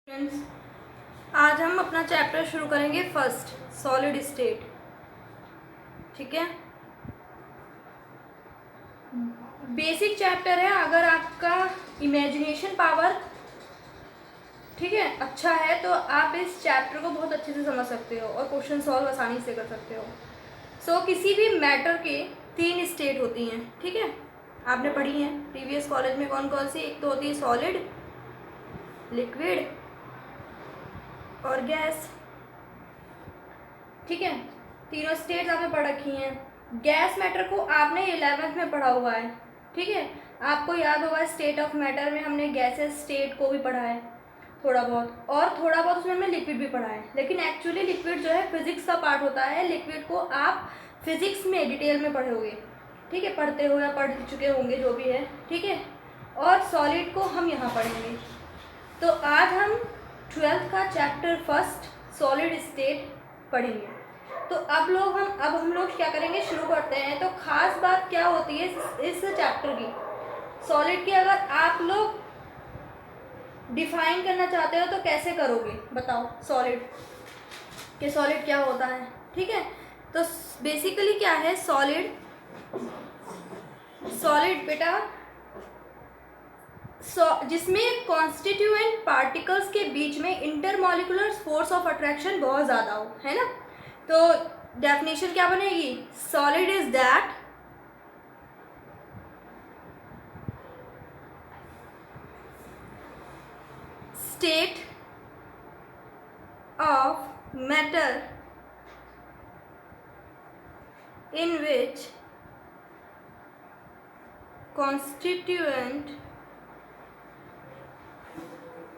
Friends, आज हम अपना चैप्टर शुरू करेंगे फर्स्ट, सॉलिड स्टेट। ठीक है, बेसिक चैप्टर है। अगर आपका इमेजिनेशन पावर ठीक है अच्छा है तो आप इस चैप्टर को बहुत अच्छे से समझ सकते हो और क्वेश्चन सॉल्व आसानी से कर सकते हो। किसी भी मैटर के 3 स्टेट होती हैं। ठीक है, आपने पढ़ी हैं प्रीवियस कॉलेज में कौन कौन सी। एक तो होती है सॉलिड, लिक्विड और गैस। ठीक है, तीनों स्टेट्स आपने पढ़ रखी हैं। गैस मैटर को आपने 11th में पढ़ा हुआ है। ठीक है, आपको याद होगा स्टेट ऑफ मैटर में हमने गैसेस स्टेट को भी पढ़ा है थोड़ा बहुत, और थोड़ा बहुत उसमें हमने लिक्विड भी पढ़ा है। लेकिन एक्चुअली लिक्विड जो है फिजिक्स का पार्ट होता है। लिक्विड को आप फिजिक्स में डिटेल में पढ़ोगे। ठीक है, पढ़ते हो या पढ़ चुके होंगे जो भी है। ठीक है, और सॉलिड को हम यहाँ पढ़ेंगे। तो आज हम 12th का चैप्टर फर्स्ट सॉलिड स्टेट पढ़ेंगे। तो अब हम लोग क्या करेंगे, शुरू करते हैं। तो खास बात क्या होती है इस चैप्टर की, सॉलिड की अगर आप लोग डिफाइन करना चाहते हो तो कैसे करोगे बताओ सॉलिड कि सॉलिड क्या होता है। ठीक है, तो बेसिकली क्या है सॉलिड बेटा, जिसमें कॉन्स्टिट्यूएंट पार्टिकल्स के बीच में इंटरमॉलिक्यूलर फोर्स ऑफ अट्रैक्शन बहुत ज़्यादा हो, है ना। तो डेफिनेशन क्या बनेगी, solid is that state of matter in which constituent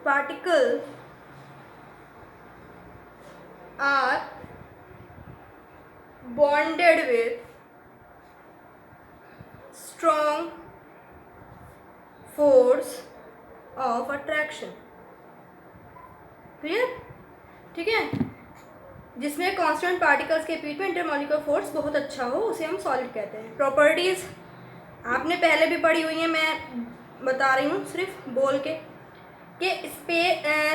particles are bonded with strong force of attraction। Clear? ठीक है, जिसमें कांस्टेंट पार्टिकल्स के बीच में इंटरमॉलिक्यूलर फोर्स बहुत अच्छा हो उसे हम सॉलिड कहते हैं। प्रॉपर्टीज आपने पहले भी पढ़ी हुई है, मैं बता रही हूँ सिर्फ बोल के कि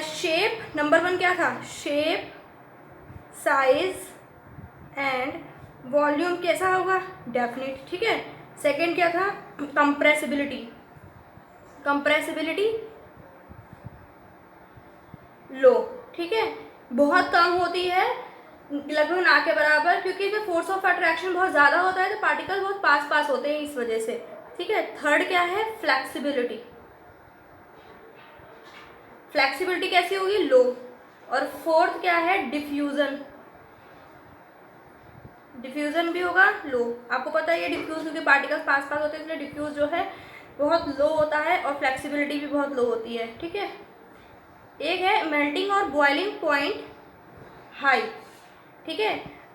शेप नंबर 1 क्या था, शेप, साइज एंड वॉल्यूम कैसा होगा, डेफिनिट। ठीक है, सेकंड क्या था, कंप्रेसिबिलिटी लो। ठीक है, बहुत कम होती है, लगभग ना के बराबर, क्योंकि इसमें फोर्स ऑफ अट्रैक्शन बहुत ज़्यादा होता है तो पार्टिकल बहुत पास होते हैं इस वजह से। ठीक है, थर्ड क्या है, फ्लेक्सिबिलिटी कैसी होगी, लो। और फोर्थ क्या है, डिफ्यूजन भी होगा लो। आपको पता है ये डिफ्यूज, क्योंकि पार्टिकल्स पास होते हैं इसलिए डिफ्यूज जो है बहुत लो होता है और फ्लेक्सिबिलिटी भी बहुत लो होती है। ठीक है, एक है मेल्टिंग और बॉइलिंग पॉइंट हाई। ठीक है,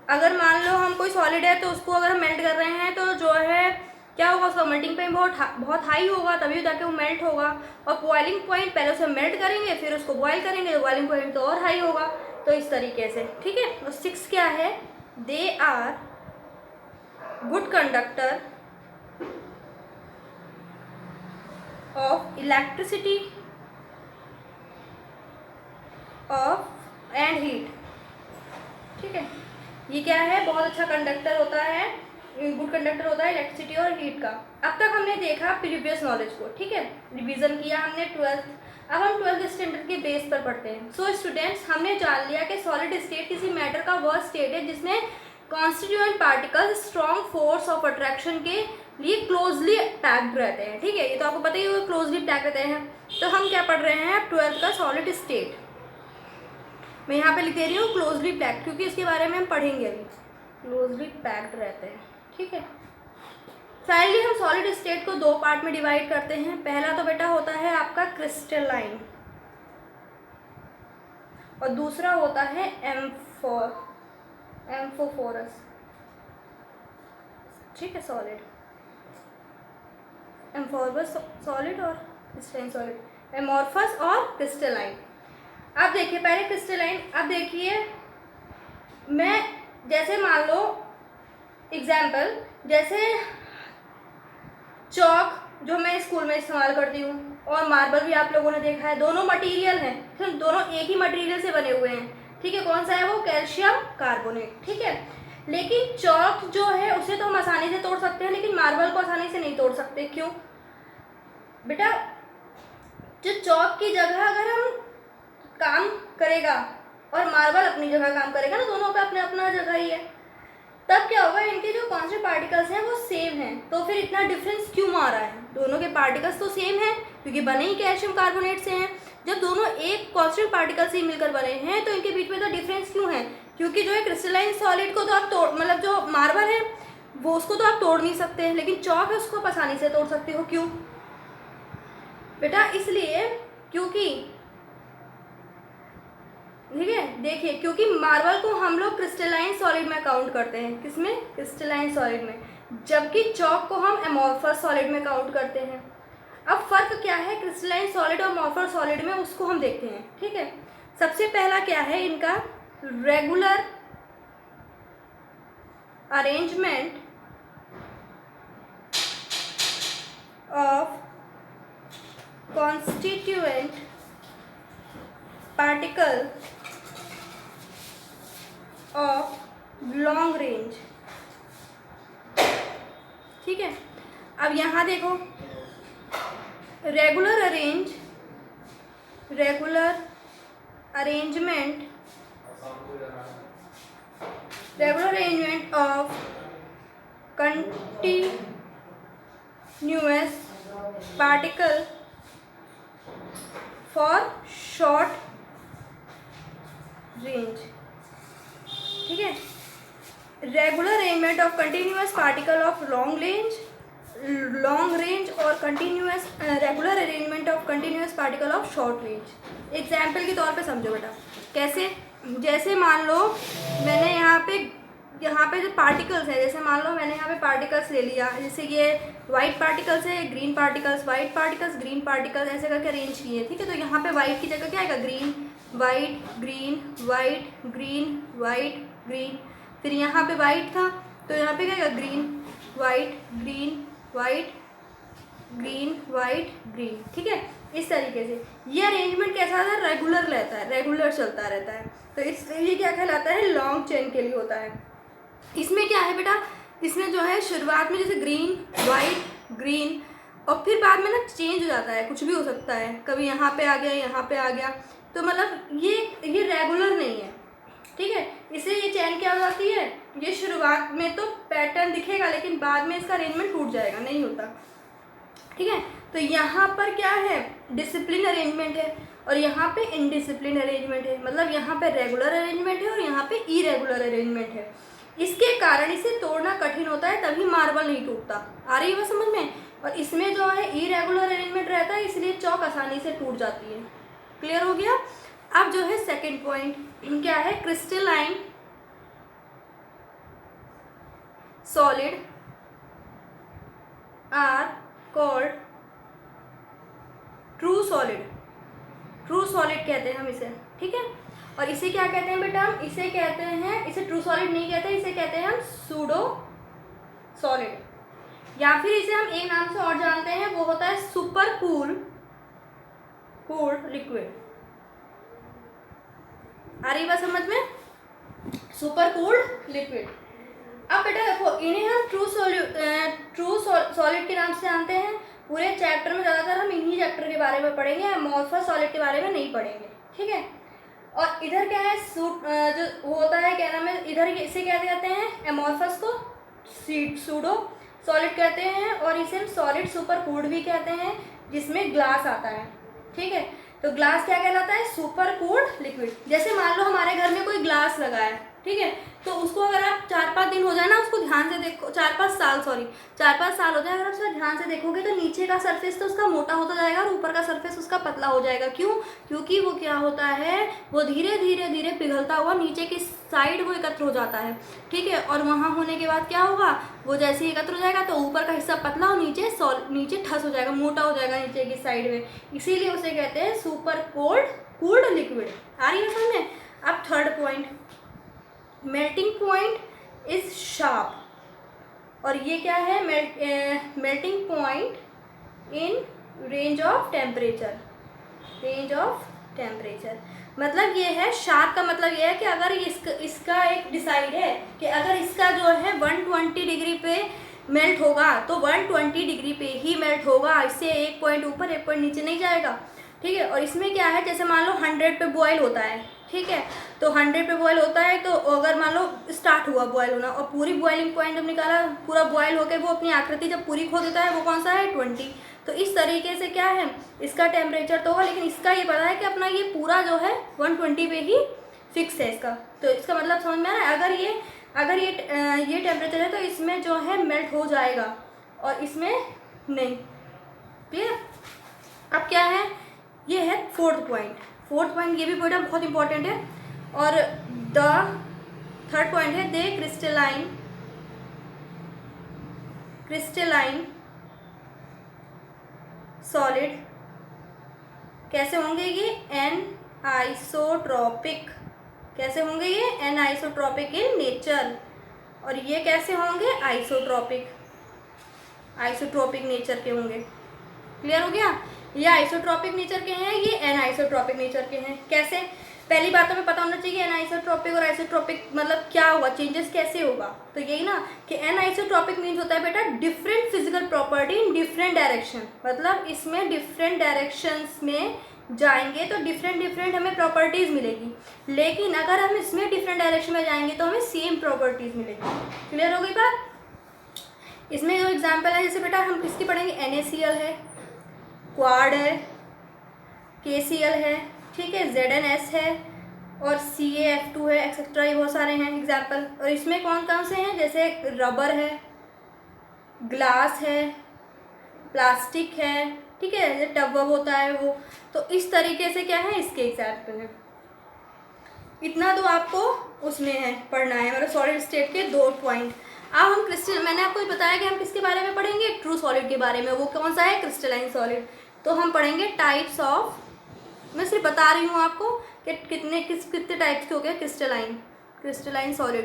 अगर मान लो हम कोई सॉलिड है तो उसको अगर हम मेल्ट कर रहे हैं तो जो है क्या होगा, उसका मेल्टिंग पॉइंट बहुत हाई होगा, तभी जाके वो मेल्ट होगा। और बॉइलिंग पॉइंट पहले उसे मेल्ट करेंगे फिर उसको बॉयल करेंगे तो बॉइलिंग पॉइंट तो और हाई होगा। तो इस तरीके से। ठीक है, और 6 क्या है, they are good conductor of electricity of and heat. ठीक है, ये क्या है, बहुत अच्छा कंडक्टर होता है, गुड कंडक्टर होता है इलेक्ट्रिसिटी और हीट का। अब तक हमने देखा प्रीवियस नॉलेज को। ठीक है, रिवीजन किया हमने 12th। अब हम 12th स्टैंडर्ड के बेस पर पढ़ते हैं। सो स्टूडेंट्स, हमने जान लिया कि सॉलिड स्टेट किसी मैटर का वह स्टेट है जिसमें constituent particles strong force of attraction के लिए क्लोजली पैक्ड रहते हैं। ठीक है, ये तो आपको पता ही होगा क्लोजली पैक्ड रहते हैं। तो हम क्या पढ़ रहे हैं, 12th का सॉलिड स्टेट। मैं यहाँ पे लिख दे रही हूँ क्लोजली पैक्ड, क्योंकि इसके बारे में हम पढ़ेंगे अभी। क्लोजली पैक्ड रहते हैं। ठीक है, फाइनली हम सॉलिड स्टेट को 2 पार्ट में डिवाइड करते हैं। पहला तो बेटा होता है आपका क्रिस्टलाइन और दूसरा होता है एम्फोफोरस। ठीक है, सॉलिड एम्फोरस सॉलिड और क्रिस्टलाइन सॉलिड, एमोर्फस और क्रिस्टलाइन। अब देखिए पहले क्रिस्टलाइन। अब देखिए, मैं जैसे मान लो एग्जाम्पल, जैसे चौक जो मैं स्कूल में इस्तेमाल करती हूँ, और मार्बल भी आप लोगों ने देखा है, दोनों मटेरियल हैं, फिर दोनों एक ही मटेरियल से बने हुए हैं, ठीक है। कौन सा है वो? कैल्शियम कार्बोनेट, ठीक है। लेकिन चौक जो है उसे तो हम आसानी से तोड़ सकते हैं, लेकिन मार्बल को आसानी से नहीं तोड़ सकते। क्यों बेटा? जो चौक की जगह अगर हम काम करेगा और मार्बल अपनी जगह काम करेगा ना, दोनों पे अपना अपना जगह ही है, तब क्या होगा? इनके जो कांस्टेंट पार्टिकल्स हैं वो सेम हैं, तो फिर इतना डिफरेंस क्यों आ रहा है? दोनों के पार्टिकल्स तो सेम हैं क्योंकि बने ही कैल्शियम कार्बोनेट से हैं। जब दोनों एक कांस्टेंट पार्टिकल से मिलकर बने हैं तो इनके बीच में तो डिफरेंस क्यों है? क्योंकि जो है क्रिस्टलाइन सॉलिड को तो आप तोड़, मतलब जो मार्बल है वो उसको तो आप तोड़ नहीं सकते, लेकिन चौक है उसको आप आसानी से तोड़ सकते हो। क्यों बेटा? इसलिए क्योंकि, ठीक है, देखिए, क्योंकि मार्बल को हम लोग क्रिस्टलाइन सॉलिड में काउंट करते हैं। किसमें? क्रिस्टलाइन सॉलिड में, जबकि चौक को हम एमॉर्फस सॉलिड में काउंट करते हैं। अब फर्क क्या है क्रिस्टलाइन सॉलिड और एमॉर्फस सॉलिड में, उसको हम देखते हैं, ठीक है। सबसे पहला क्या है इनका? Regular arrangement of constituent particle of long range, ठीक है। अब यहाँ देखो, regular arrangement of continuous particle for short range, ठीक है। Regular arrangement of continuous particle of long range और continuous regular arrangement of continuous particle of short range. Example के तौर पे समझो बेटा, कैसे? जैसे मान लो मैंने यहाँ पे जो पार्टिकल्स है, जैसे मान लो मैंने यहाँ पे पार्टिकल्स ले लिया, जैसे ये वाइट पार्टिकल्स है, green particles, white particles, green particles, ऐसे करके अरेंज किए, ठीक है। तो यहाँ पे वाइट की जगह क्या आएगा? Green, white, green, white, green, white, green. फिर यहाँ पे वाइट था तो यहाँ पे क्या आएगा? Green, white, green, white, green, white, green, ठीक है। इस तरीके से ये अरेंजमेंट कैसा है? रेगुलर रहता है, रेगुलर चलता रहता है। तो इसलिए क्या कहलाता है? लॉन्ग चेन के लिए होता है। इसमें क्या है बेटा? इसमें जो है शुरुआत में जैसे ग्रीन, वाइट, ग्रीन, और फिर बाद में ना चेंज हो जाता है, कुछ भी हो सकता है, कभी यहाँ पे आ गया, यहाँ पे आ गया, तो मतलब ये रेगुलर नहीं है, ठीक है। इसलिए ये चेन क्या हो जाती है? ये शुरुआत में तो पैटर्न दिखेगा लेकिन बाद में इसका अरेंजमेंट टूट जाएगा, नहीं होता, ठीक है। तो यहाँ पर क्या है? डिसिप्लिन अरेंजमेंट है और यहाँ पे इनडिसिप्लिन अरेंजमेंट है, मतलब यहाँ पे रेगुलर अरेंजमेंट है और यहाँ पे इरेगुलर अरेंजमेंट है। इसके कारण इसे तोड़ना कठिन होता है, तभी मार्बल नहीं टूटता। आ रही है बात समझ में? और इसमें जो है इरेगुलर अरेंजमेंट रहता है, इसलिए चौक आसानी से टूट जाती है। क्लियर हो गया? अब जो है सेकंड पॉइंट क्या है? Crystalline solid are called true solid कहते हैं हम इसे, ठीक है। और इसे क्या कहते हैं बेटा? हम इसे कहते हैं, इसे ट्रू सॉलिड नहीं कहते, इसे कहते हैं हम सूडो सॉलिड, या फिर इसे हम एक नाम से और जानते हैं, वो होता है सुपर कूल्ड लिक्विड। आ रही बात समझ में? Super cooled liquid. अब बेटा देखो, इन्हें हम ट्रू सॉलिड के नाम से जानते हैं। पूरे चैप्टर में ज़्यादातर हम इन्हीं चैप्टर के बारे में पढ़ेंगे, एमॉर्फस सॉलिड के बारे में नहीं पढ़ेंगे, ठीक है। और इधर क्या है? जो होता है, क्या नाम है इधर, इसे क्या कहते हैं? एमॉर्फस को सूडो सॉलिड कहते हैं, और इसे हम सॉलिड सुपर कूल्ड भी कहते हैं, जिसमें ग्लास आता है, ठीक है। तो ग्लास क्या कहलाता है? Super cooled liquid. जैसे मान लो हमारे घर में कोई ग्लास लगा है, ठीक है, तो उसको अगर आप 4-5 दिन हो जाए ना, उसको ध्यान से देखो, 4-5 साल हो जाए, अगर आप उसका ध्यान से देखोगे तो नीचे का सरफेस तो उसका मोटा होता जाएगा और ऊपर का सरफेस उसका पतला हो जाएगा। क्यों? क्योंकि वो क्या होता है, वो धीरे धीरे पिघलता हुआ नीचे की साइड वो एकत्र हो जाता है, ठीक है। और वहाँ होने के बाद क्या होगा? वो जैसे ही एकत्र हो जाएगा तो ऊपर का हिस्सा पतला और नीचे ठस हो जाएगा, मोटा हो जाएगा नीचे की साइड में, इसीलिए उसे कहते हैं सुपर कूल्ड लिक्विड। आ रही है समझ में? अब third point, melting point is sharp. और ये क्या है? Melting point in range of temperature, range of temperature मतलब ये है, शार्प का मतलब ये है कि अगर इसका एक डिसाइड है कि अगर इसका जो है 120 डिग्री पे मेल्ट होगा तो 120 डिग्री पे ही मेल्ट होगा, इससे एक पॉइंट ऊपर एक पॉइंट नीचे नहीं जाएगा, ठीक है। और इसमें क्या है, जैसे मान लो 100 पे बॉयल होता है, ठीक है, तो 100 पे बॉयल होता है, तो अगर मान लो स्टार्ट हुआ बॉयल होना और पूरी बॉइलिंग पॉइंट जब निकाला, पूरा बॉयल होकर वो अपनी आकृति जब पूरी खो देता है, वो कौन सा है 20। तो इस तरीके से क्या है, इसका टेम्परेचर तो होगा, लेकिन इसका ये पता है कि अपना ये पूरा जो है 120 पे ही फिक्स है इसका। तो इसका मतलब समझ में आ रहा है, अगर ये टेम्परेचर है तो इसमें जो है मेल्ट हो जाएगा और इसमें नहीं। क्लियर। अब क्या है, ये है फोर्थ पॉइंट, ये भी पॉइंट बहुत इंपॉर्टेंट है। और द थर्ड पॉइंट है दे क्रिस्टलाइन सॉलिड कैसे होंगे, ये एनआइसोट्रॉपिक, कैसे होंगे ये एनआइसोट्रॉपिक इन नेचर, और ये कैसे होंगे आइसोट्रॉपिक नेचर के होंगे। क्लियर हो गया, ये आइसोट्रॉपिक नेचर के हैं, ये एनआइसोट्रॉपिक नेचर के हैं। कैसे, पहली बात हमें पता होना चाहिए एनआइसोट्रॉपिक और आइसोट्रॉपिक मतलब क्या होगा, चेंजेस कैसे होगा। तो यही ना कि एनआइसोट्रॉपिक मीन्स होता है बेटा different physical property in different direction, मतलब इसमें डिफरेंट डायरेक्शंस में जाएंगे तो डिफरेंट हमें प्रॉपर्टीज मिलेगी, लेकिन अगर हम इसमें डिफरेंट डायरेक्शन में जाएंगे तो हमें सेम प्रॉपर्टीज मिलेगी। क्लियर हो गई बात। इसमें जो एग्जाम्पल है, जैसे बेटा हम किसकी पढ़ेंगे, NaCl है, क्वाड है, KCl है, ठीक है, ZnS है और CaF2 है, एक्सेट्रा, ये बहुत सारे हैं एग्जाम्पल। और इसमें कौन कौन से हैं, जैसे रबर है, ग्लास है, प्लास्टिक है, ठीक है, जैसे टब वब होता है वो। तो इस तरीके से क्या है, इसके एग्जाम्पल है। इतना तो आपको उसमें है पढ़ना है, मतलब सॉलिड स्टेट के 2 पॉइंट। अब हम मैंने आपको बताया कि हम किसके बारे में पढ़ेंगे, ट्रू सॉलिड के बारे में। वो कौन सा है, क्रिस्टलाइन सॉलिड। तो हम पढ़ेंगे टाइप्स ऑफ, मैं सिर्फ बता रही हूँ आपको कि कितने टाइप्स के हो गए क्रिस्टलाइन सॉलिड।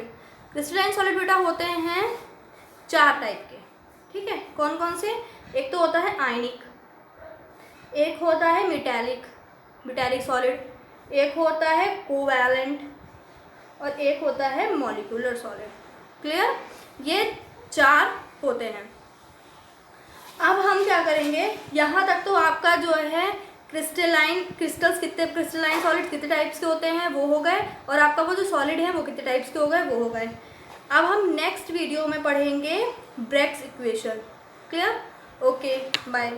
क्रिस्टलाइन सॉलिड बेटा होते हैं 4 टाइप के, ठीक है। कौन कौन से, एक तो होता है आयनिक, एक होता है मेटालिक सॉलिड, एक होता है कोवैलेंट और एक होता है मॉलिक्यूलर सॉलिड। क्लियर, ये 4 होते हैं। अब हम क्या करेंगे, यहाँ तक तो आपका जो है क्रिस्टलाइन सॉलिड कितने टाइप्स के होते हैं वो हो गए, और आपका वो जो सॉलिड है वो कितने टाइप्स के हो गए वो हो गए। अब हम नेक्स्ट वीडियो में पढ़ेंगे Bragg's equation. Clear, okay, bye.